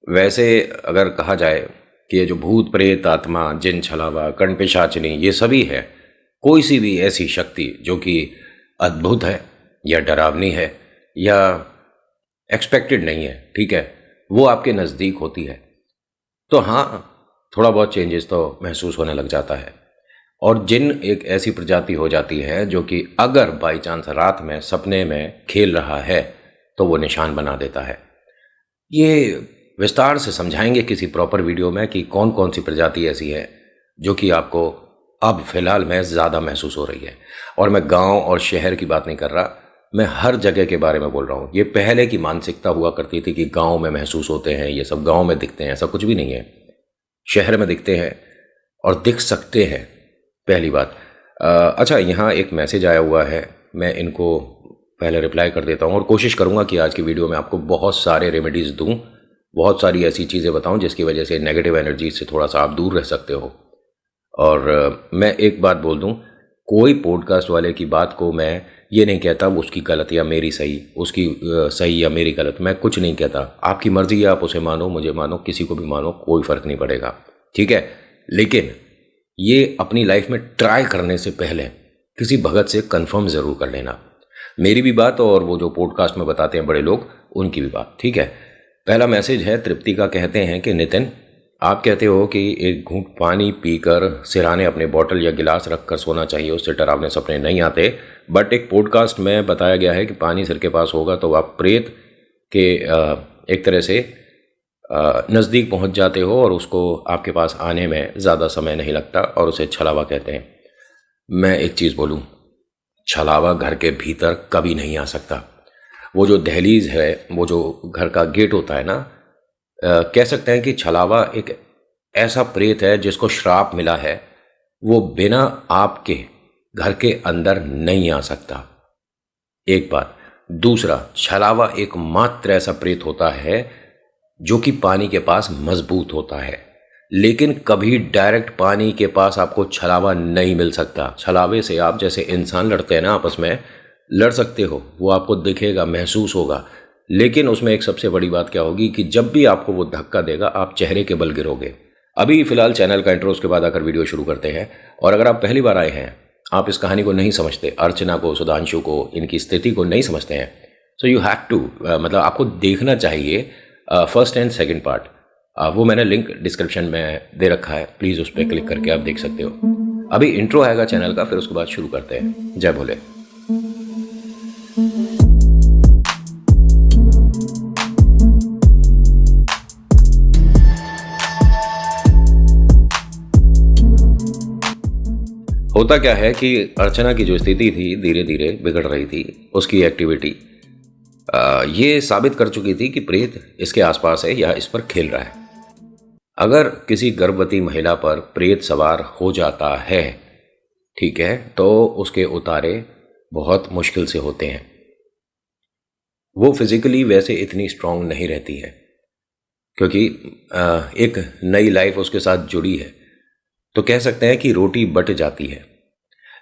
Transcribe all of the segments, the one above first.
वैसे अगर कहा जाए कि ये जो भूत प्रेत आत्मा जिन छलावा कण पिशाचनी ये सभी है, कोई सी भी ऐसी शक्ति जो कि अद्भुत है या डरावनी है या एक्सपेक्टेड नहीं है, ठीक है, वो आपके नज़दीक होती है तो हाँ, थोड़ा बहुत चेंजेस तो महसूस होने लग जाता है। और जिन एक ऐसी प्रजाति हो जाती है जो कि अगर बाई चांस रात में सपने में खेल रहा है तो वो निशान बना देता है। ये विस्तार से समझाएंगे किसी प्रॉपर वीडियो में कि कौन कौन सी प्रजाति ऐसी है जो कि आपको अब फिलहाल में ज़्यादा महसूस हो रही है। और मैं गांव और शहर की बात नहीं कर रहा, मैं हर जगह के बारे में बोल रहा हूँ। ये पहले की मानसिकता हुआ करती थी कि गांव में महसूस होते हैं, ये सब गांव में दिखते हैं, ऐसा कुछ भी नहीं है। शहर में दिखते हैं और दिख सकते हैं, पहली बात। अच्छा, यहाँ एक मैसेज आया हुआ है, मैं इनको पहले रिप्लाई कर देता हूँ और कोशिश करूँगा कि आज की वीडियो में आपको बहुत सारे रेमेडीज़ दूँ, बहुत सारी ऐसी चीज़ें बताऊँ जिसकी वजह से नेगेटिव एनर्जी से थोड़ा सा आप दूर रह सकते हो। और मैं एक बात बोल दूँ, कोई पॉडकास्ट वाले की बात को मैं ये नहीं कहता उसकी गलत या मेरी सही, उसकी सही या मेरी गलत, मैं कुछ नहीं कहता। आपकी मर्ज़ी है, आप उसे मानो, मुझे मानो, किसी को भी मानो, कोई फ़र्क नहीं पड़ेगा, ठीक है। लेकिन ये अपनी लाइफ में ट्राई करने से पहले किसी भगत से कंफर्म ज़रूर कर लेना, मेरी भी बात और वो जो पॉडकास्ट में बताते हैं बड़े लोग उनकी भी बात, ठीक है। पहला मैसेज है तृप्ति का, कहते हैं कि नितिन, आप कहते हो कि एक घूंट पानी पीकर सिरहाने अपने बोतल या गिलास रखकर सोना चाहिए, उससे डरावने सपने नहीं आते। बट एक पॉडकास्ट में बताया गया है कि पानी सिर के पास होगा तो आप प्रेत के एक तरह से नज़दीक पहुंच जाते हो और उसको आपके पास आने में ज़्यादा समय नहीं लगता और उसे छलावा कहते हैं। मैं एक चीज़ बोलूँ, छलावा घर के भीतर कभी नहीं आ सकता। वो जो दहलीज है, वो जो घर का गेट होता है ना, कह सकते हैं कि छलावा एक ऐसा प्रेत है जिसको श्राप मिला है, वो बिना आपके घर के अंदर नहीं आ सकता, एक बात। दूसरा, छलावा एकमात्र ऐसा प्रेत होता है जो कि पानी के पास मजबूत होता है, लेकिन कभी डायरेक्ट पानी के पास आपको छलावा नहीं मिल सकता। छलावे से आप जैसे इंसान लड़ते हैं ना, आपस में लड़ सकते हो, वो आपको दिखेगा, महसूस होगा, लेकिन उसमें एक सबसे बड़ी बात क्या होगी कि जब भी आपको वो धक्का देगा आप चेहरे के बल गिरोगे। अभी फिलहाल चैनल का इंट्रो, उसके बाद आकर वीडियो शुरू करते हैं। और अगर आप पहली बार आए हैं, आप इस कहानी को नहीं समझते, अर्चना को, सुधांशु को, इनकी स्थिति को नहीं समझते हैं, सो यू हैव टू, मतलब आपको देखना चाहिए फर्स्ट एंड सेकेंड पार्ट। वो मैंने लिंक डिस्क्रिप्शन में दे रखा है, प्लीज़ उस पर क्लिक करके आप देख सकते हो। अभी इंट्रो आएगा चैनल का, फिर उसके बाद शुरू करते हैं। जय भोले। होता क्या है कि अर्चना की जो स्थिति थी धीरे धीरे बिगड़ रही थी, उसकी एक्टिविटी ये साबित कर चुकी थी कि प्रेत इसके आसपास है या इस पर खेल रहा है। अगर किसी गर्भवती महिला पर प्रेत सवार हो जाता है, ठीक है, तो उसके उतारे बहुत मुश्किल से होते हैं। वो फिजिकली वैसे इतनी स्ट्रांग नहीं रहती है क्योंकि एक नई लाइफ उसके साथ जुड़ी है, तो कह सकते हैं कि रोटी बट जाती है।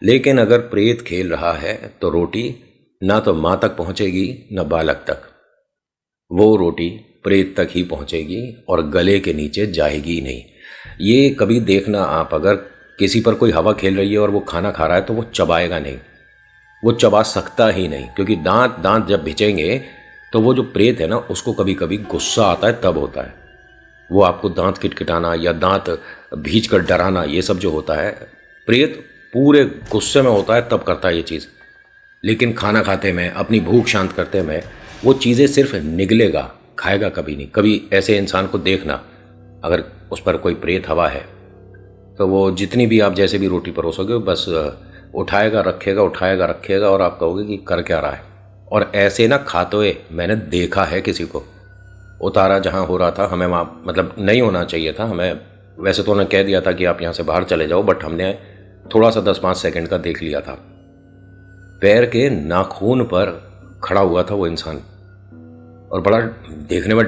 लेकिन अगर प्रेत खेल रहा है तो रोटी ना तो माँ तक पहुँचेगी न बालक तक, वो रोटी प्रेत तक ही पहुँचेगी और गले के नीचे जाएगी नहीं। ये कभी देखना आप, अगर किसी पर कोई हवा खेल रही है और वो खाना खा रहा है तो वो चबाएगा नहीं, वो चबा सकता ही नहीं, क्योंकि दांत जब भिजेंगे तो वो जो प्रेत है ना, उसको कभी कभी गुस्सा आता है, तब होता है वो आपको दांत किटकिटाना या दांत भींच कर डराना, ये सब जो होता है, प्रेत पूरे गुस्से में होता है तब करता है ये चीज़। लेकिन खाना खाते में, अपनी भूख शांत करते में वो चीज़ें सिर्फ निगलेगा, खाएगा कभी नहीं। कभी ऐसे इंसान को देखना, अगर उस पर कोई प्रेत हवा है तो वो जितनी भी आप जैसे भी रोटी परोसोगे बस उठाएगा रखेगा, उठाएगा रखेगा, और आप कहोगे कि कर क्या रहा है। और ऐसे ना खाते हुए मैंने देखा है किसी को, उतारा जहाँ हो रहा था, हमें वहाँ मतलब नहीं होना चाहिए था, हमें वैसे तो उन्होंने कह दिया था कि आप यहाँ से बाहर चले जाओ, बट हमने थोड़ा सा 10-5 सेकंड का देख लिया था। पैर के नाखून पर खड़ा हुआ था वो इंसान और बड़ा देखने में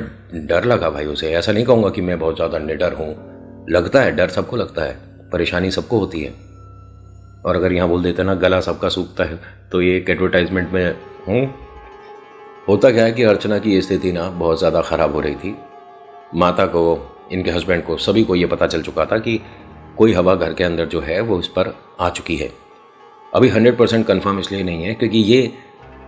डर लगा भाई उसे। ऐसा नहीं कहूँगा कि मैं बहुत ज़्यादा निडर हूँ, लगता है डर सबको लगता है, परेशानी सबको होती है। और अगर यहाँ बोल देते ना गला सबका सूखता है, तो ये एक एडवर्टाइजमेंट में हूँ। होता क्या है कि अर्चना की स्थिति ना बहुत ज़्यादा ख़राब हो रही थी माता को, इनके हस्बैंड को, सभी को ये पता चल चुका था कि कोई हवा घर के अंदर जो है वो इस पर आ चुकी है। अभी 100% कन्फर्म इसलिए नहीं है क्योंकि ये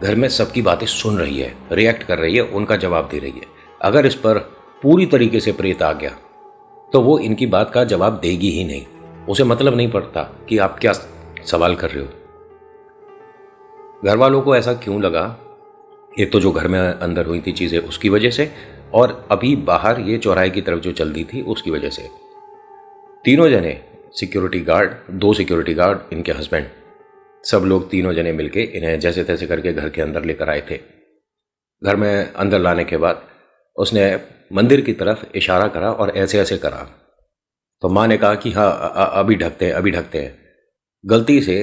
घर में सबकी बातें सुन रही है, रिएक्ट कर रही है, उनका जवाब दे रही है। अगर इस पर पूरी तरीके से प्रेत आ गया तो वो इनकी बात का जवाब देगी ही नहीं। उसे मतलब नहीं पड़ता कि आप क्या सवाल कर रहे हो। घर वालों को ऐसा क्यों लगा, एक तो जो घर में अंदर हुई थी चीज़ें उसकी वजह से, और अभी बाहर ये चौराहे की तरफ जो चल दी थी उसकी वजह से। तीनों जने सिक्योरिटी गार्ड, 2 सिक्योरिटी गार्ड, इनके हस्बैंड, सब लोग तीनों जने मिलके इन्हें जैसे तैसे करके घर के अंदर लेकर आए थे। घर में अंदर लाने के बाद उसने मंदिर की तरफ इशारा करा और ऐसे ऐसे करा। तो माँ ने कहा कि हाँ अभी ढकते हैं, अभी ढकते हैं। गलती से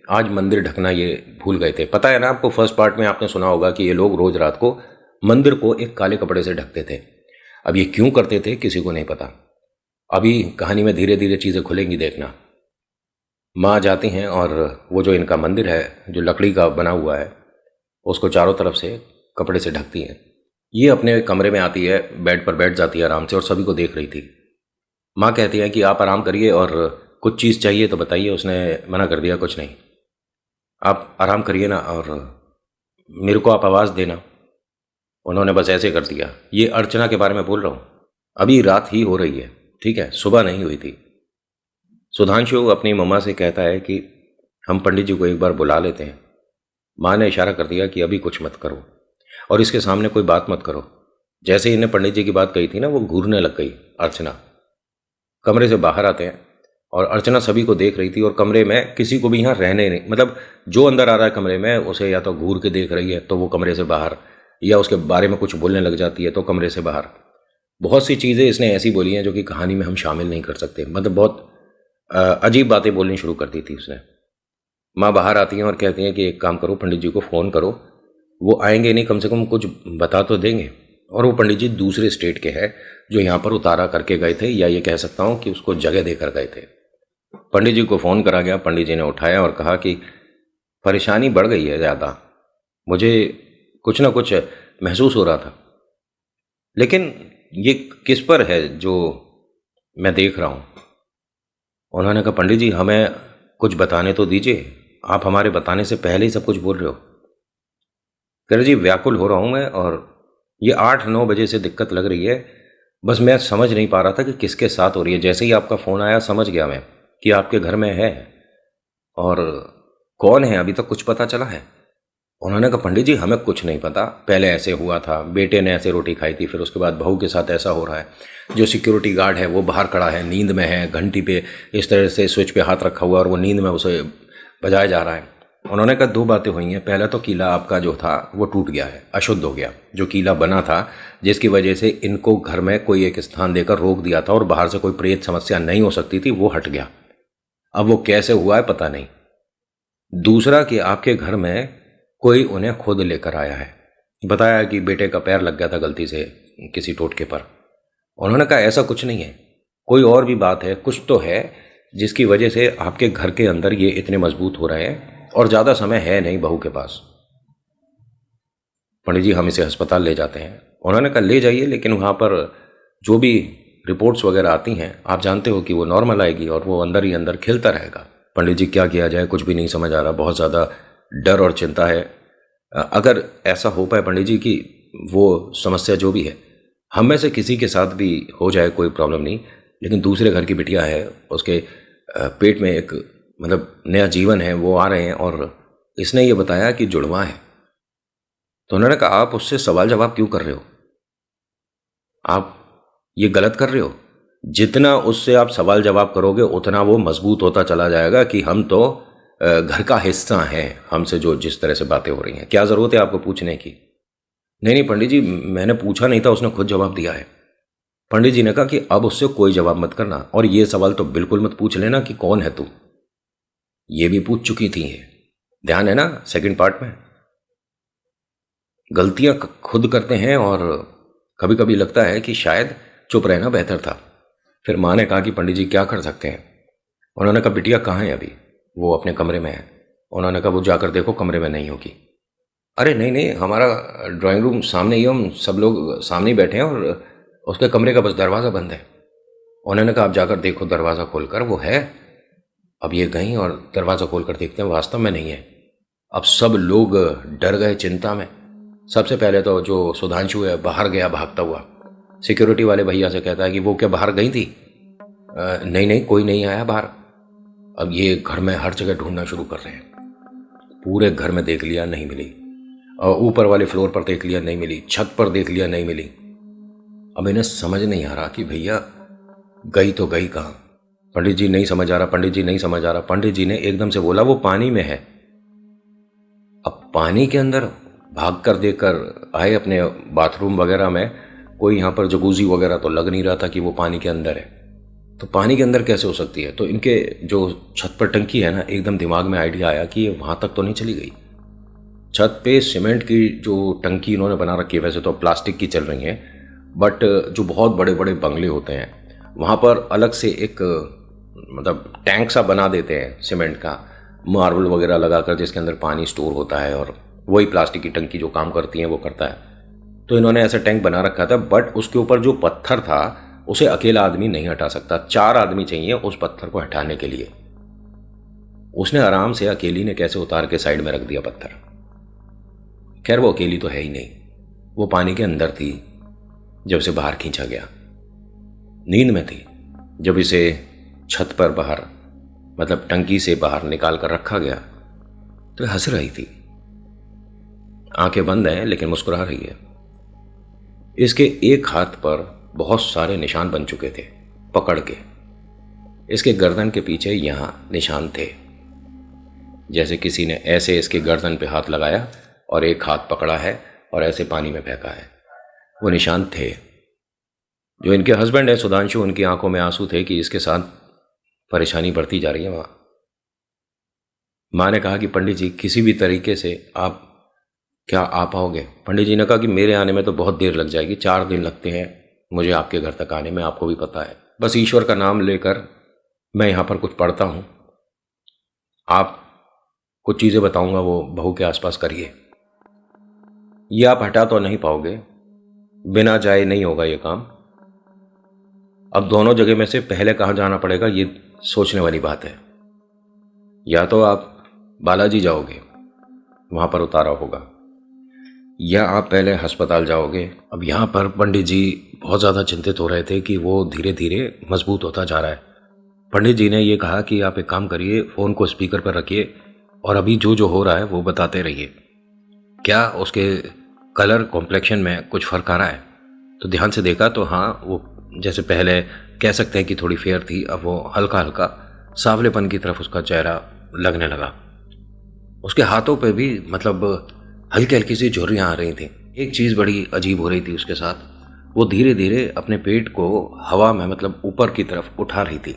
आज मंदिर ढकना ये भूल गए थे। पता है ना आपको, फर्स्ट पार्ट में आपने सुना होगा कि ये लोग रोज रात को मंदिर को एक काले कपड़े से ढकते थे। अब ये क्यों करते थे किसी को नहीं पता। अभी कहानी में धीरे धीरे चीज़ें खुलेंगी, देखना। माँ जाती हैं और वो जो इनका मंदिर है जो लकड़ी का बना हुआ है उसको चारों तरफ से कपड़े से ढकती हैं। ये अपने कमरे में आती है, बेड पर बैठ जाती है आराम से और सभी को देख रही थी। माँ कहती है कि आप आराम करिए और कुछ चीज़ चाहिए तो बताइए। उसने मना कर दिया, कुछ नहीं, आप आराम करिए ना और मेरे को आप आवाज़ देना। उन्होंने बस ऐसे कर दिया। ये अर्चना के बारे में बोल रहा हूँ। अभी रात ही हो रही है, ठीक है, सुबह नहीं हुई थी। सुधांशु अपनी मम्मा से कहता है कि हम पंडित जी को एक बार बुला लेते हैं। माँ ने इशारा कर दिया कि अभी कुछ मत करो और इसके सामने कोई बात मत करो। जैसे ही इन्हें पंडित जी की बात कही थी ना, वो घूरने लग गई अर्चना। कमरे से बाहर आते हैं और अर्चना सभी को देख रही थी और कमरे में किसी को भी यहाँ रहने नहीं, मतलब जो अंदर आ रहा है कमरे में उसे या तो घूर के देख रही है तो वो कमरे से बाहर, या उसके बारे में कुछ बोलने लग जाती है तो कमरे से बाहर। बहुत सी चीज़ें इसने ऐसी बोली हैं जो कि कहानी में हम शामिल नहीं कर सकते। मतलब बहुत अजीब बातें बोलनी शुरू कर दी थी उसने। माँ बाहर आती हैं और कहती हैं कि एक काम करो, पंडित जी को फ़ोन करो, वो आएंगे नहीं, कम से कम कुछ बता तो देंगे। और वो पंडित जी दूसरे स्टेट के हैं जो यहाँ पर उतारा करके गए थे, या ये कह सकता हूँ कि उसको जगह देकर गए थे। पंडित जी को फ़ोन करा गया। पंडित जी ने उठाया और कहा कि परेशानी बढ़ गई है ज़्यादा, मुझे कुछ ना कुछ महसूस हो रहा था, लेकिन ये किस पर है जो मैं देख रहा हूँ। उन्होंने कहा पंडित जी हमें कुछ बताने तो दीजिए, आप हमारे बताने से पहले ही सब कुछ बोल रहे हो। कह रहे जी व्याकुल हो रहा हूँ मैं, और ये 8-9 बजे से दिक्कत लग रही है, बस मैं समझ नहीं पा रहा था कि किसके साथ हो रही है। जैसे ही आपका फ़ोन आया समझ गया मैं कि आपके घर में है, और कौन है अभी तक कुछ पता चला है। उन्होंने कहा पंडित जी हमें कुछ नहीं पता, पहले ऐसे हुआ था, बेटे ने ऐसे रोटी खाई थी, फिर उसके बाद बहू के साथ ऐसा हो रहा है। जो सिक्योरिटी गार्ड है वो बाहर खड़ा है, नींद में है, घंटी पे इस तरह से स्विच पे हाथ रखा हुआ और वो नींद में उसे बजाया जा रहा है। उन्होंने कहा 2 बातें हुई हैं। पहला तो कीला आपका जो था वो टूट गया है, अशुद्ध हो गया। जो कीला बना था जिसकी वजह से इनको घर में कोई एक स्थान देकर रोक दिया था और बाहर से कोई प्रेत समस्या नहीं हो सकती थी, वो हट गया। अब वो कैसे हुआ है पता नहीं। दूसरा कि आपके घर में कोई उन्हें खुद लेकर आया है। बताया कि बेटे का पैर लग गया था गलती से किसी टोटके पर। उन्होंने कहा ऐसा कुछ नहीं है, कोई और भी बात है, कुछ तो है जिसकी वजह से आपके घर के अंदर ये इतने मजबूत हो रहे हैं, और ज़्यादा समय है नहीं बहू के पास। पंडित जी हम इसे अस्पताल ले जाते हैं। उन्होंने कहा ले जाइए, लेकिन वहाँ पर जो भी रिपोर्ट्स वगैरह आती हैं आप जानते हो कि वो नॉर्मल आएगी और वो अंदर ही अंदर खिलता रहेगा। पंडित जी क्या किया जाए, कुछ भी नहीं समझ आ रहा, बहुत ज़्यादा डर और चिंता है। अगर ऐसा हो पाए पंडित जी कि वो समस्या जो भी है हम में से किसी के साथ भी हो जाए कोई प्रॉब्लम नहीं, लेकिन दूसरे घर की बिटिया है, उसके पेट में एक मतलब नया जीवन है, वो आ रहे हैं और इसने ये बताया कि जुड़वा है। तो उन्होंने कहा आप उससे सवाल जवाब क्यों कर रहे हो, आप ये गलत कर रहे हो। जितना उससे आप सवाल जवाब करोगे उतना वो मजबूत होता चला जाएगा कि हम तो घर का हिस्सा हैं, हमसे जो जिस तरह से बातें हो रही हैं, क्या ज़रूरत है आपको पूछने की। नहीं पंडित जी मैंने पूछा नहीं था, उसने खुद जवाब दिया है। पंडित जी ने कहा कि अब उससे कोई जवाब मत करना, और ये सवाल तो बिल्कुल मत पूछ लेना कि कौन है तू, ये भी पूछ चुकी थी। ये ध्यान है ना सेकंड पार्ट में। गलतियां खुद करते हैं और कभी कभी लगता है कि शायद चुप रहना बेहतर था। फिर माँ ने कहा कि पंडित जी क्या कर सकते हैं। उन्होंने कहा बिटिया कहाँ है अभी, वो अपने कमरे में है। उन्होंने कहा वो जाकर देखो कमरे में नहीं होगी। अरे नहीं नहीं, हमारा ड्राइंग रूम सामने ही, हम सब लोग सामने ही बैठे हैं और उसके कमरे का बस दरवाज़ा बंद है। उन्होंने कहा आप जाकर देखो दरवाज़ा खोलकर, वो है। अब ये गई और दरवाज़ा खोलकर देखते हैं वास्तव में नहीं है। अब सब लोग डर गए चिंता में। सबसे पहले तो जो सुधांशु है बाहर गया भागता हुआ, सिक्योरिटी वाले भैया से कहता है कि वो क्या बाहर गई थी? नहीं नहीं, कोई नहीं आया बाहर। अब ये घर में हर जगह ढूंढना शुरू कर रहे हैं। पूरे घर में देख लिया, नहीं मिली। और ऊपर वाले फ्लोर पर देख लिया, नहीं मिली। छत पर देख लिया, नहीं मिली। अब इन्हें समझ नहीं आ रहा कि भैया गई तो गई कहाँ। पंडित जी नहीं समझ आ रहा, पंडित जी नहीं समझ आ रहा। पंडित जी ने एकदम से बोला वो पानी में है। अब पानी के अंदर भाग कर देखकर आए अपने बाथरूम वगैरह में, कोई यहाँ पर जकूजी वगैरह तो लग नहीं रहा था कि वो पानी के अंदर है। तो पानी के अंदर कैसे हो सकती है? तो इनके जो छत पर टंकी है ना, एकदम दिमाग में आइडिया आया कि ये वहाँ तक तो नहीं चली गई। छत पे सीमेंट की जो टंकी इन्होंने बना रखी है, वैसे तो प्लास्टिक की चल रही है, बट जो बहुत बड़े बड़े बंगले होते हैं वहाँ पर अलग से एक मतलब टैंक सा बना देते हैं सीमेंट का, मार्बल वगैरह लगाकर, जिसके अंदर पानी स्टोर होता है और वही प्लास्टिक की टंकी जो काम करती है वो करता है। तो इन्होंने ऐसा टैंक बना रखा था, बट उसके ऊपर जो पत्थर था उसे अकेला आदमी नहीं हटा सकता, 4 आदमी चाहिए उस पत्थर को हटाने के लिए। उसने आराम से अकेली ने कैसे उतार के साइड में रख दिया पत्थर। खैर वो अकेली तो है ही नहीं, वो पानी के अंदर थी जब इसे बाहर खींचा गया। नींद में थी जब इसे छत पर बाहर मतलब टंकी से बाहर निकाल कर रखा गया तो हंस रही थी। आंखें बंद हैं लेकिन मुस्कुरा रही है। इसके एक हाथ पर बहुत सारे निशान बन चुके थे पकड़ के। इसके गर्दन के पीछे यहां निशान थे, जैसे किसी ने ऐसे इसके गर्दन पे हाथ लगाया और एक हाथ पकड़ा है और ऐसे पानी में फेंका है। वो निशान थे। जो इनके हस्बैंड है सुधांशु, उनकी आंखों में आंसू थे कि इसके साथ परेशानी बढ़ती जा रही है। माँ ने कहा कि पंडित जी किसी भी तरीके से आप क्या आ पाओगे? पंडित जी ने कहा कि मेरे आने में तो बहुत देर लग जाएगी, 4 दिन लगते हैं मुझे आपके घर तक आने में, आपको भी पता है। बस ईश्वर का नाम लेकर मैं यहाँ पर कुछ पढ़ता हूँ, आप कुछ चीज़ें बताऊँगा वो बहू के आसपास करिए। ये आप हटा तो नहीं पाओगे, बिना जाए नहीं होगा ये काम। अब दोनों जगह में से पहले कहाँ जाना पड़ेगा ये सोचने वाली बात है। या तो आप बालाजी जाओगे, वहाँ पर उतारा होगा, या आप पहले अस्पताल जाओगे। अब यहाँ पर पंडित जी बहुत ज़्यादा चिंतित हो रहे थे कि वो धीरे धीरे मजबूत होता जा रहा है। पंडित जी ने ये कहा कि आप एक काम करिए, फ़ोन को स्पीकर पर रखिए और अभी जो जो हो रहा है वो बताते रहिए। क्या उसके कलर कॉम्प्लेक्शन में कुछ फ़र्क आ रहा है? तो ध्यान से देखा तो हाँ, वो जैसे पहले कह सकते हैं कि थोड़ी फेयर थी, अब वो हल्का हल्का सांवलेपन की तरफ उसका चेहरा लगने लगा। उसके हाथों पे भी मतलब हल्की हल्की सी झुर्रियाँ आ रही थी। एक चीज़ बड़ी अजीब हो रही थी उसके साथ, वो धीरे धीरे अपने पेट को हवा में मतलब ऊपर की तरफ उठा रही थी।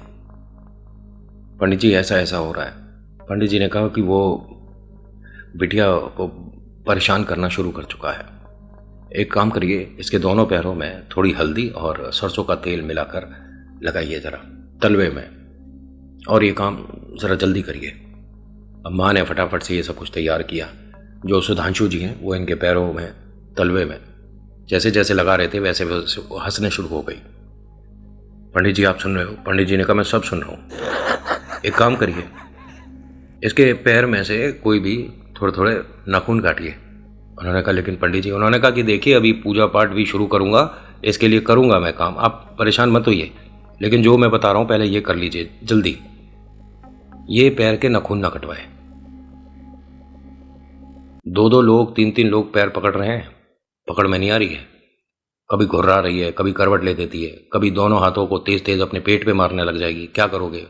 पंडित जी ऐसा ऐसा हो रहा है। पंडित जी ने कहा कि वो बिटिया को परेशान करना शुरू कर चुका है। एक काम करिए, इसके दोनों पैरों में थोड़ी हल्दी और सरसों का तेल मिलाकर लगाइए ज़रा तलवे में, और ये काम ज़रा जल्दी करिए। अब माँ ने फटाफट से ये सब कुछ तैयार किया। जो सुधांशु जी हैं वो इनके पैरों में तलवे में जैसे जैसे लगा रहे थे वैसे वैसे वो हंसने शुरू हो गई। पंडित जी आप सुन रहे हो? पंडित जी ने कहा मैं सब सुन रहा हूँ। एक काम करिए, इसके पैर में से कोई भी थोड़े थोड़े नाखून काटिए। उन्होंने कहा लेकिन पंडित जी, उन्होंने कहा कि देखिए अभी पूजा पाठ भी शुरू करूँगा, इसके लिए करूँगा मैं काम, आप परेशान मत होइए, लेकिन जो मैं बता रहा हूँ पहले ये कर लीजिए जल्दी। ये पैर के नाखून ना कटवाए। 2-2 लोग 3-3 लोग पैर पकड़ रहे हैं, पकड़ में नहीं आ रही है। कभी घुर्रा रही है, कभी करवट ले देती है, कभी दोनों हाथों को तेज तेज अपने पेट पे मारने लग जाएगी। क्या करोगे?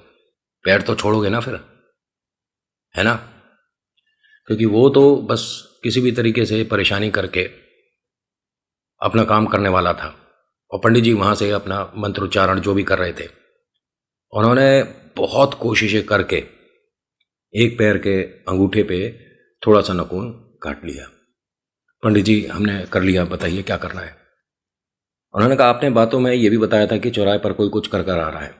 पैर तो छोड़ोगे ना फिर, है ना? क्योंकि वो तो बस किसी भी तरीके से परेशानी करके अपना काम करने वाला था, और पंडित जी वहाँ से अपना मंत्रोच्चारण जो भी कर रहे थे, उन्होंने बहुत कोशिशें करके एक पैर के अंगूठे पे थोड़ा सा नाखून काट लिया। पंडित जी हमने कर लिया, बताइए क्या करना है? उन्होंने कहा आपने बातों में ये भी बताया था कि चौराहे पर कोई कुछ कर कर आ रहा है,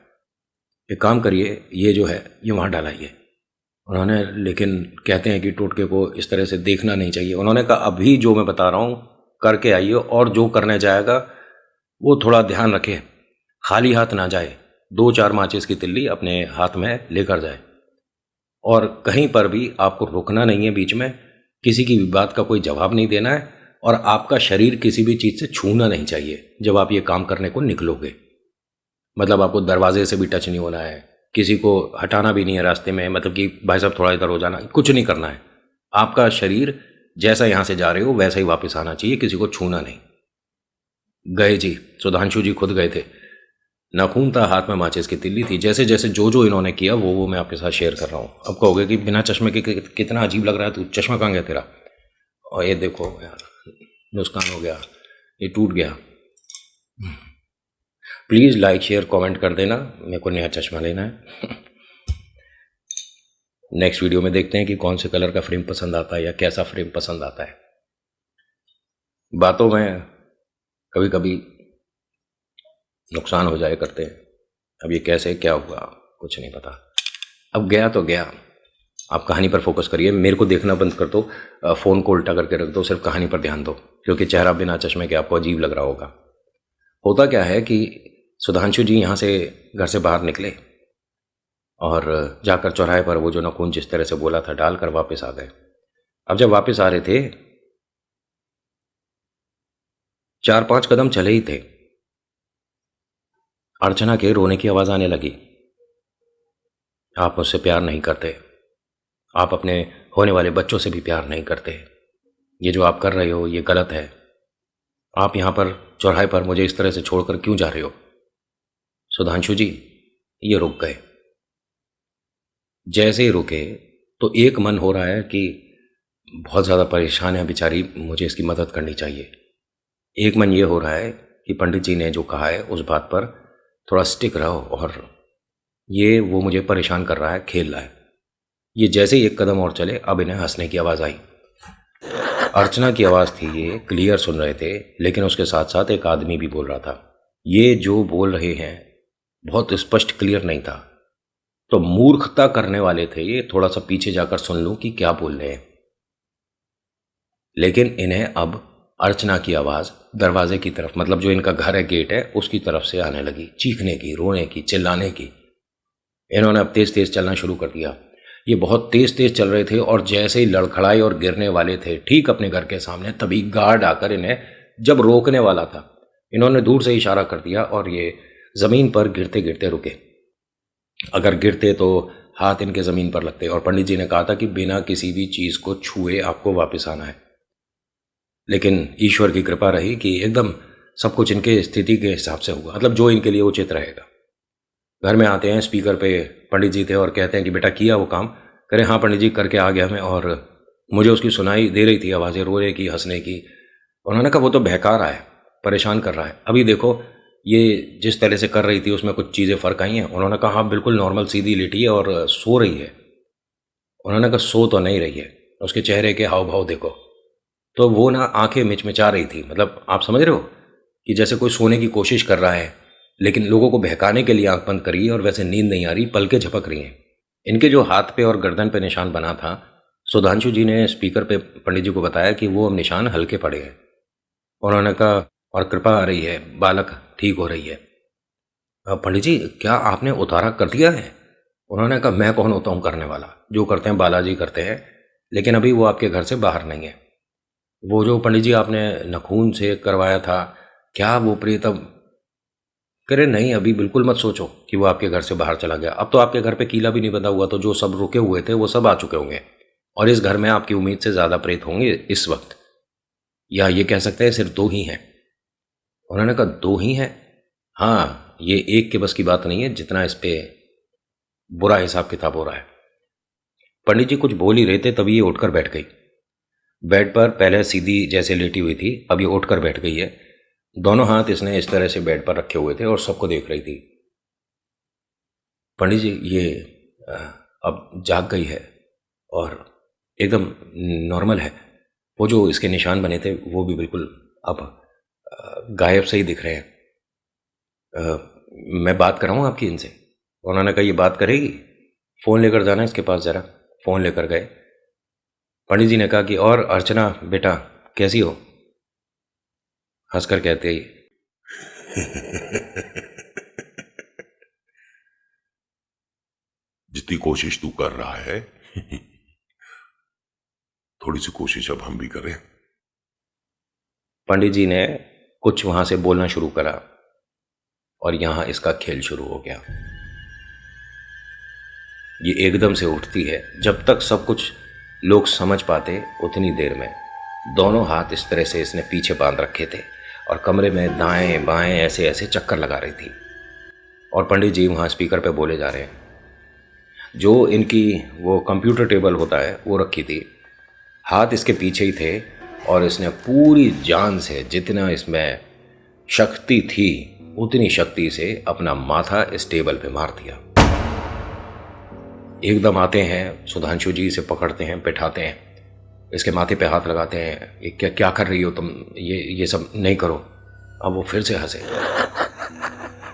एक काम करिए ये जो है ये वहाँ डालाइए। उन्होंने लेकिन कहते हैं कि टोटके को इस तरह से देखना नहीं चाहिए। उन्होंने कहा अभी जो मैं बता रहा हूँ करके आइए, और जो करने जाएगा वो थोड़ा ध्यान रखे, खाली हाथ ना जाए, 2-4 माचिस की तिल्ली अपने हाथ में लेकर जाए। और कहीं पर भी आपको रुकना नहीं है बीच में, किसी की भी बात का कोई जवाब नहीं देना है, और आपका शरीर किसी भी चीज़ से छूना नहीं चाहिए जब आप ये काम करने को निकलोगे। मतलब आपको दरवाजे से भी टच नहीं होना है, किसी को हटाना भी नहीं है रास्ते में, मतलब कि भाई साहब थोड़ा इधर हो जाना, कुछ नहीं करना है। आपका शरीर जैसा यहाँ से जा रहे हो वैसा ही वापस आना चाहिए, किसी को छूना नहीं। गए जी, सुधांशु जी खुद गए थे, नाखून था, हाथ में माचिस की तिल्ली थी। जैसे जैसे जो जो इन्होंने किया वो मैं आपके साथ शेयर कर रहा हूँ। अब कहोगे कि बिना चश्मे के कितना अजीब लग रहा है, तू चश्मा कहाँ गया तेरा? और ये देखो यार, नुकसान हो गया, ये टूट गया। प्लीज़ लाइक शेयर कमेंट कर देना, मेरे को नया चश्मा लेना है। नेक्स्ट वीडियो में देखते हैं कि कौन से कलर का फ्रेम पसंद आता है या कैसा फ्रेम पसंद आता है। बातों में कभी कभी नुकसान हो जाए करते हैं। अब ये कैसे क्या हुआ कुछ नहीं पता। अब गया तो गया, आप कहानी पर फोकस करिए, मेरे को देखना बंद कर दो, फ़ोन को उल्टा करके रख दो, सिर्फ कहानी पर ध्यान दो, क्योंकि चेहरा बिना चश्मे के आपको अजीब लग रहा होगा। होता क्या है कि सुधांशु जी यहाँ से घर से बाहर निकले और जाकर चौराहे पर वो जो नाखून जिस तरह से बोला था डालकर वापस आ गए। अब जब वापस आ रहे थे, 4-5 कदम चले ही थे, अर्चना के रोने की आवाज़ आने लगी। आप मुझसे प्यार नहीं करते, आप अपने होने वाले बच्चों से भी प्यार नहीं करते, ये जो आप कर रहे हो ये गलत है, आप यहाँ पर चौराहे पर मुझे इस तरह से छोड़कर क्यों जा रहे हो? सुधांशु जी ये रुक गए। जैसे ही रुके तो एक मन हो रहा है कि बहुत ज़्यादा परेशान है बेचारी, मुझे इसकी मदद करनी चाहिए। एक मन ये हो रहा है कि पंडित जी ने जो कहा है उस बात पर थोड़ा स्टिक रहो, और ये वो मुझे परेशान कर रहा है, खेल रहा है। ये जैसे ही एक कदम और चले, अब इन्हें हंसने की आवाज़ आई। अर्चना की आवाज़ थी, ये क्लियर सुन रहे थे, लेकिन उसके साथ साथ एक आदमी भी बोल रहा था। ये जो बोल रहे हैं बहुत स्पष्ट क्लियर नहीं था, तो मूर्खता करने वाले थे ये, थोड़ा सा पीछे जाकर सुन लूं कि क्या बोल रहे हैं। लेकिन इन्हें अब अर्चना की आवाज़ दरवाजे की तरफ, मतलब जो इनका घर है, गेट है, उसकी तरफ से आने लगी, चीखने की, रोने की, चिल्लाने की। इन्होंने अब तेज़ तेज़ चलना शुरू कर दिया। ये बहुत तेज़ तेज़ चल रहे थे और जैसे ही लड़खड़ाए और गिरने वाले थे ठीक अपने घर के सामने, तभी गार्ड आकर इन्हें जब रोकने वाला था, इन्होंने दूर से इशारा कर दिया और ये ज़मीन पर गिरते गिरते रुके। अगर गिरते तो हाथ इनके ज़मीन पर लगते, और पंडित जी ने कहा था कि बिना किसी भी चीज़ को छुए आपको वापस आना है। लेकिन ईश्वर की कृपा रही कि एकदम सब कुछ इनके स्थिति के हिसाब से हुआ, मतलब जो इनके लिए उचित रहेगा। घर में आते हैं, स्पीकर पे पंडित जी थे और कहते हैं कि बेटा किया वो काम? करें हाँ पंडित जी, करके आ गया मैं, और मुझे उसकी सुनाई दे रही थी आवाज़ें, रोने की, हंसने की। उन्होंने कहा वो तो बहका रहा है, परेशान कर रहा है, अभी देखो ये जिस तरह से कर रही थी उसमें कुछ चीज़ें फ़र्क आई हैं। उन्होंने कहा हाँ बिल्कुल नॉर्मल, सीधी लेटी है और सो रही है। उन्होंने कहा सो तो नहीं रही है, उसके चेहरे के हाव भाव देखो। तो वो ना आंखें मिचमिचा रही थी, मतलब आप समझ रहे हो कि जैसे कोई सोने की कोशिश कर रहा है, लेकिन लोगों को बहकाने के लिए आंख बंद करी है और वैसे नींद नहीं आ रही, पलकें झपक रही हैं। इनके जो हाथ पे और गर्दन पे निशान बना था, सुधांशु जी ने स्पीकर पे पंडित जी को बताया कि वो अब निशान हल्के पड़े हैं। उन्होंने कहा और कृपा आ रही है, बालक ठीक हो रही है। पंडित जी क्या आपने उतारा कर दिया है? उन्होंने कहा मैं कौन होता हूँ करने वाला, जो करते हैं बालाजी करते हैं, लेकिन अभी वो आपके घर से बाहर नहीं है। वो जो पंडित जी आपने नखून से करवाया था, क्या वो प्रेत अब? करे नहीं, अभी बिल्कुल मत सोचो कि वो आपके घर से बाहर चला गया। अब तो आपके घर पे कीला भी नहीं बंधा हुआ, तो जो सब रुके हुए थे वो सब आ चुके होंगे, और इस घर में आपकी उम्मीद से ज़्यादा प्रेत होंगे इस वक्त, या ये कह सकते हैं सिर्फ 2 ही हैं। उन्होंने कहा 2 ही हैं? हाँ, ये एक के बस की बात नहीं है जितना इस पे बुरा हिसाब किताब हो रहा है। पंडित जी कुछ बोल ही रहे थे, तभी ये उठकर बैठ गई। बेड पर पहले सीधी जैसे लेटी हुई थी, अब ये उठकर बैठ गई है। दोनों हाथ इसने इस तरह से बेड पर रखे हुए थे और सबको देख रही थी। पंडित जी ये अब जाग गई है और एकदम नॉर्मल है। वो जो इसके निशान बने थे वो भी बिल्कुल अब गायब से ही दिख रहे हैं। मैं बात कराऊँ आपकी इनसे? उन्होंने कहा ये बात करेगी, फ़ोन लेकर जाना इसके पास ज़रा। फ़ोन लेकर गए। पंडित जी ने कहा कि और अर्चना बेटा कैसी हो? हंसकर कहते ही जितनी कोशिश तू कर रहा है, थोड़ी सी कोशिश अब हम भी करें। पंडित जी ने कुछ वहां से बोलना शुरू करा और यहां इसका खेल शुरू हो गया। ये एकदम से उठती है। जब तक सब कुछ लोग समझ पाते उतनी देर में दोनों हाथ इस तरह से इसने पीछे बांध रखे थे और कमरे में दाएं बाएं ऐसे ऐसे चक्कर लगा रही थी। और पंडित जी वहाँ स्पीकर पे बोले जा रहे हैं। जो इनकी वो कंप्यूटर टेबल होता है वो रखी थी, हाथ इसके पीछे ही थे और इसने पूरी जान से जितना इसमें शक्ति थी उतनी शक्ति से अपना माथा इस टेबल पे मार दिया। एकदम आते हैं, सुधांशु जी इसे पकड़ते हैं, बैठाते हैं, इसके माथे पे हाथ लगाते हैं। ये क्या क्या कर रही हो तुम, ये सब नहीं करो। अब वो फिर से हंसे,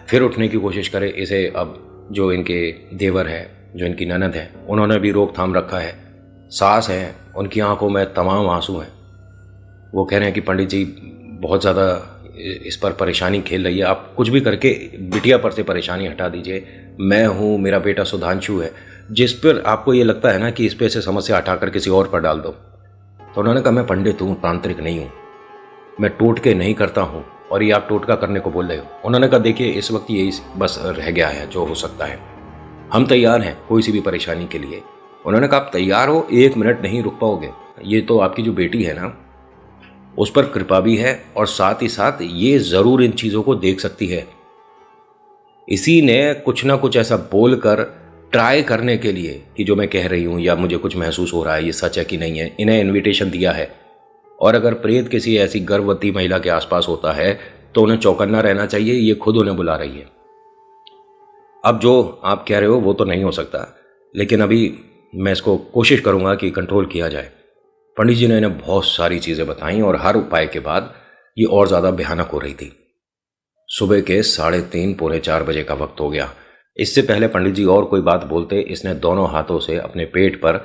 फिर उठने की कोशिश करे। इसे अब जो इनके देवर है, जो इनकी ननद है, उन्होंने भी रोक थाम रखा है। सास है, उनकी आंखों में तमाम आंसू हैं। वो कह रहे हैं कि पंडित जी बहुत ज़्यादा इस पर परेशानी खेल रही है, आप कुछ भी करके बिटिया पर से परेशानी हटा दीजिए। मैं हूँ, मेरा बेटा सुधांशु है, जिस पर आपको ये लगता है ना कि इस पे से समस्या हटाकर किसी और पर डाल दो। तो उन्होंने कहा मैं पंडित हूँ, तांत्रिक नहीं हूँ, मैं टोटके नहीं करता हूँ और ये आप टोटका करने को बोल रहे हो। उन्होंने कहा देखिए इस वक्त ये बस रह गया है जो हो सकता है, हम तैयार हैं कोई सी भी परेशानी के लिए। उन्होंने कहा आप तैयार हो, 1 मिनट नहीं रुक पाओगे। ये तो आपकी जो बेटी है ना उस पर कृपा भी है और साथ ही साथ ये ज़रूर इन चीज़ों को देख सकती है। इसी ने कुछ ना कुछ ऐसा बोलकर ट्राई करने के लिए कि जो मैं कह रही हूँ या मुझे कुछ महसूस हो रहा है ये सच है कि नहीं है, इन्हें इनविटेशन दिया है। और अगर प्रेत किसी ऐसी गर्भवती महिला के आसपास होता है तो उन्हें चौकन्ना रहना चाहिए, ये खुद उन्हें बुला रही है। अब जो आप कह रहे हो वो तो नहीं हो सकता, लेकिन अभी मैं इसको कोशिश करूंगा कि कंट्रोल किया जाए। पंडित जी ने इन्हें बहुत सारी चीज़ें बताई और हर उपाय के बाद ये और ज़्यादा भयानक हो रही थी। सुबह के 3:30 पौने 4 बजे का वक्त हो गया। इससे पहले पंडित जी और कोई बात बोलते, इसने दोनों हाथों से अपने पेट पर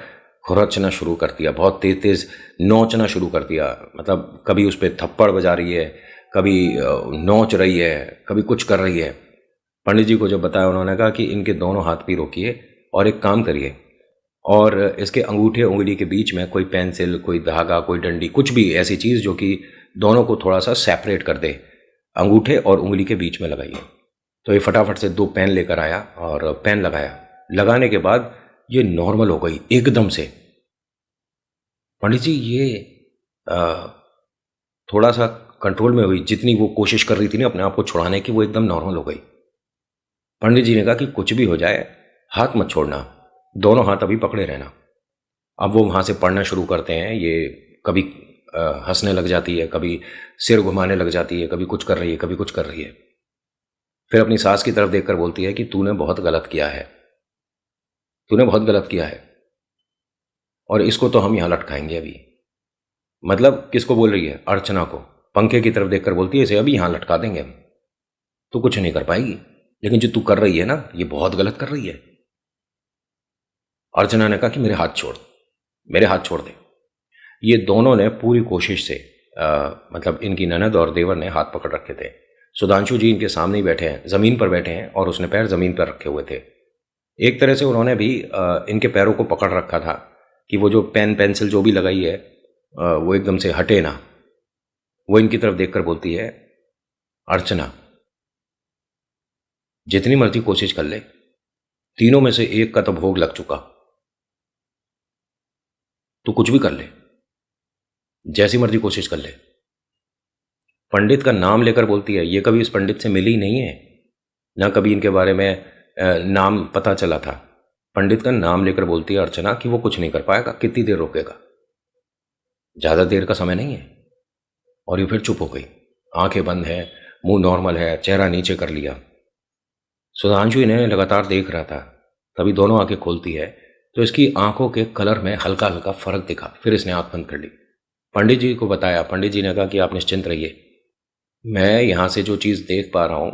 खुरचना शुरू कर दिया, बहुत तेज तेज नोचना शुरू कर दिया। मतलब कभी उस पर थप्पड़ बजा रही है, कभी नोच रही है, कभी कुछ कर रही है। पंडित जी को जब बताया उन्होंने कहा कि इनके दोनों हाथ भी रोकिए और एक काम करिए, और इसके अंगूठे उंगली के बीच में कोई पेंसिल, कोई धागा, कोई डंडी, कुछ भी ऐसी चीज़ जो कि दोनों को थोड़ा सा सेपरेट कर दे, अंगूठे और उंगली के बीच में लगाइए। तो ये फटाफट से 2 पेन लेकर आया और पेन लगाया। लगाने के बाद ये नॉर्मल हो गई एकदम से। पंडित जी ये थोड़ा सा कंट्रोल में हुई, जितनी वो कोशिश कर रही थी ना अपने आप को छुड़ाने की, वो एकदम नॉर्मल हो गई। पंडित जी ने कहा कि कुछ भी हो जाए हाथ मत छोड़ना, दोनों हाथ अभी पकड़े रहना। अब वो वहाँ से पढ़ना शुरू करते हैं। ये कभी हंसने लग जाती है, कभी सिर घुमाने लग जाती है, कभी कुछ कर रही है, कभी कुछ कर रही है। फिर अपनी सास की तरफ देखकर बोलती है कि तूने बहुत गलत किया है, तूने बहुत गलत किया है और इसको तो हम यहाँ लटकाएंगे अभी। मतलब किसको बोल रही है? अर्चना को। पंखे की तरफ देखकर बोलती है इसे अभी यहाँ लटका देंगे हम, तू कुछ नहीं कर पाएगी, लेकिन जो तू कर रही है ना ये बहुत गलत कर रही है। अर्चना ने कहा कि मेरे हाथ छोड़, मेरे हाथ छोड़ दे। ये दोनों ने पूरी कोशिश से मतलब इनकी ननद और देवर ने हाथ पकड़ रखे थे। सुधांशु जी इनके सामने ही बैठे हैं, ज़मीन पर बैठे हैं और उसने पैर ज़मीन पर रखे हुए थे। एक तरह से उन्होंने भी इनके पैरों को पकड़ रखा था कि वो जो पेन पेंसिल जो भी लगाई है वो एकदम से हटे ना। वो इनकी तरफ देखकर बोलती है अर्चना जितनी मर्जी कोशिश कर ले, तीनों में से एक का तो भोग लग चुका, तू कुछ भी कर ले, जैसी मर्जी कोशिश कर ले। पंडित का नाम लेकर बोलती है। ये कभी इस पंडित से मिली नहीं है, ना कभी इनके बारे में नाम पता चला था। पंडित का नाम लेकर बोलती है अर्चना कि वो कुछ नहीं कर पाएगा, कितनी देर रोकेगा, ज़्यादा देर का समय नहीं है। और ये फिर चुप हो गई, आंखें बंद है, मुंह नॉर्मल है, चेहरा नीचे कर लिया। सुधांशु इन्हें लगातार देख रहा था। तभी दोनों आंखें खोलती है तो इसकी आंखों के कलर में हल्का हल्का फर्क दिखा। फिर इसने आंख बंद कर ली। पंडित जी को बताया। पंडित जी ने कहा कि आप निश्चिंत रहिए, मैं यहाँ से जो चीज़ देख पा रहा हूँ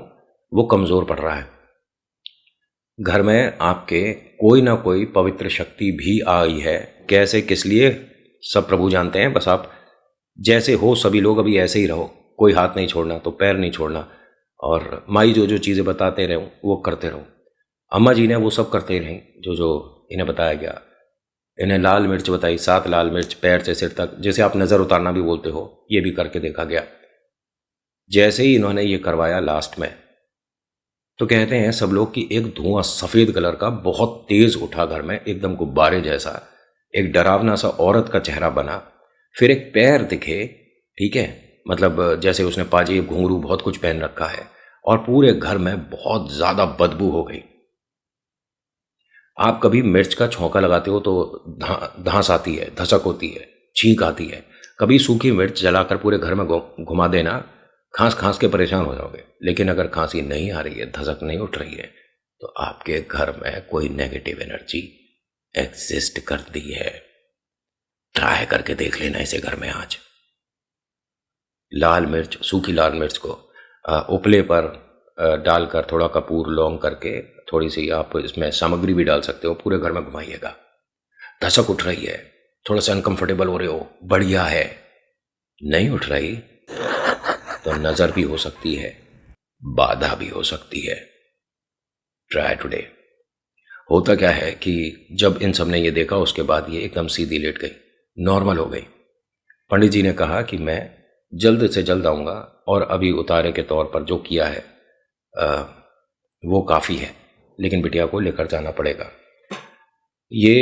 वो कमज़ोर पड़ रहा है। घर में आपके कोई ना कोई पवित्र शक्ति भी आई है, कैसे किस लिए सब प्रभु जानते हैं। बस आप जैसे हो सभी लोग अभी ऐसे ही रहो, कोई हाथ नहीं छोड़ना तो पैर नहीं छोड़ना, और माई जो जो चीज़ें बताते रहो वो करते रहो। अम्मा जी ने वो सब करते ही नहीं जो जो इन्हें बताया गया। इन्हें लाल मिर्च बताई, 7 लाल मिर्च पैर से सिर तक, जैसे आप नज़र उतारना भी बोलते हो, ये भी करके देखा गया। जैसे ही इन्होंने ये करवाया लास्ट में, तो कहते हैं सब लोग कि एक धुआं सफ़ेद कलर का बहुत तेज़ उठा घर में, एकदम गुब्बारे जैसा। एक डरावना सा औरत का चेहरा बना, फिर एक पैर दिखे, ठीक है, मतलब जैसे उसने पाजेब घुंघरू बहुत कुछ पहन रखा है, और पूरे घर में बहुत ज़्यादा बदबू हो गई। आप कभी मिर्च का छौंका लगाते हो तो धांस आती है, धसक होती है, छींक आती है। कभी सूखी मिर्च जलाकर पूरे घर में घुमा देना, खांस खांस के परेशान हो जाओगे। लेकिन अगर खांसी नहीं आ रही है, धसक नहीं उठ रही है, तो आपके घर में कोई नेगेटिव एनर्जी एग्जिस्ट करती है। ट्राई करके देख लेना इसे घर में आज। लाल मिर्च, सूखी लाल मिर्च को उपले पर डालकर थोड़ा कपूर लौंग करके, थोड़ी सी आप इसमें सामग्री भी डाल सकते हो, पूरे घर में घुमाइएगा। धसक उठ रही है, थोड़ा सा अनकंफर्टेबल हो रहे हो, बढ़िया है। नहीं उठ रही तो नजर भी हो सकती है, बाधा भी हो सकती है। Try today. होता क्या है कि जब इन सब ने ये देखा, उसके बाद ये एकदम सीधी लेट गई, नॉर्मल हो गई। पंडित जी ने कहा कि मैं जल्द से जल्द आऊँगा, और अभी उतारे के तौर पर जो किया है वो काफ़ी है, लेकिन बिटिया को लेकर जाना पड़ेगा। ये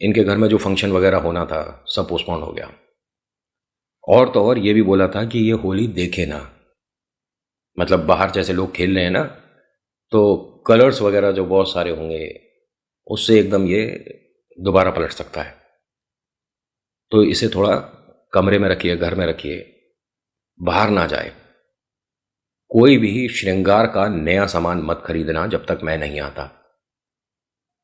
इनके घर में जो फंक्शन वगैरह होना था सब पोस्टपोन हो गया। और तो और ये भी बोला था कि ये होली देखे ना, मतलब बाहर जैसे लोग खेल रहे हैं ना, तो कलर्स वगैरह जो बहुत सारे होंगे, उससे एकदम ये दोबारा पलट सकता है। तो इसे थोड़ा कमरे में रखिए, घर में रखिए, बाहर ना जाए। कोई भी श्रृंगार का नया सामान मत खरीदना जब तक मैं नहीं आता।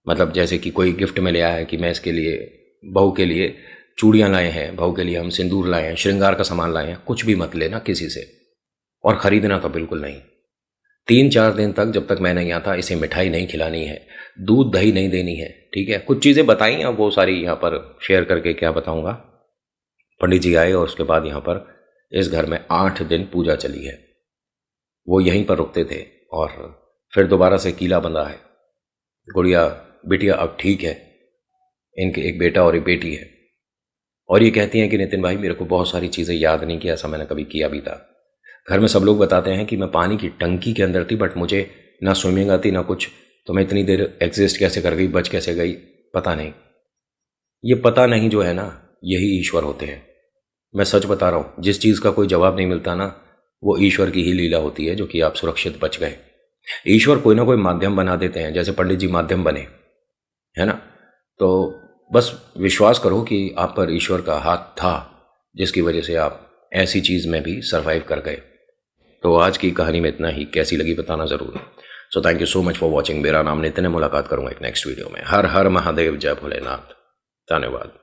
मतलब जैसे कि कोई गिफ्ट में ले आया है कि मैं इसके लिए, बहू के लिए चूड़ियाँ लाए हैं, बहू के लिए हम सिंदूर लाए हैं, श्रृंगार का सामान लाए हैं, कुछ भी मत लेना किसी से, और ख़रीदना तो बिल्कुल नहीं। 3-4 दिन तक जब तक मैं नहीं आता इसे मिठाई नहीं खिलानी है, दूध दही नहीं देनी है, ठीक है। कुछ चीज़ें बताई, अब वो सारी यहाँ पर शेयर करके क्या बताऊँगा। पंडित जी आए और उसके बाद यहाँ पर इस घर में 8 दिन पूजा चली है। वो यहीं पर रुकते थे और फिर दोबारा से कीला बंधा है। गुड़िया बिटिया अब ठीक है, इनके एक बेटा और एक बेटी है। और ये कहती हैं कि नितिन भाई मेरे को बहुत सारी चीज़ें याद नहीं कि ऐसा मैंने कभी किया भी था। घर में सब लोग बताते हैं कि मैं पानी की टंकी के अंदर थी, बट मुझे ना स्विमिंग आती ना कुछ, तो मैं इतनी देर एग्जिस्ट कैसे कर गई, बच कैसे गई, पता नहीं। ये पता नहीं जो है ना, यही ईश्वर होते हैं। मैं सच बता रहा हूँ, जिस चीज़ का कोई जवाब नहीं मिलता ना, वो ईश्वर की ही लीला होती है, जो कि आप सुरक्षित बच गए। ईश्वर कोई ना कोई माध्यम बना देते हैं, जैसे पंडित जी माध्यम बने, है ना। तो बस विश्वास करो कि आप पर ईश्वर का हाथ था, जिसकी वजह से आप ऐसी चीज़ में भी सरवाइव कर गए। तो आज की कहानी में इतना ही। कैसी लगी बताना ज़रूर। So thank you so much for watching. मेरा नाम नितिन है। मुलाकात करूँगा एक नेक्स्ट वीडियो में। हर हर महादेव, जय भोलेनाथ। धन्यवाद।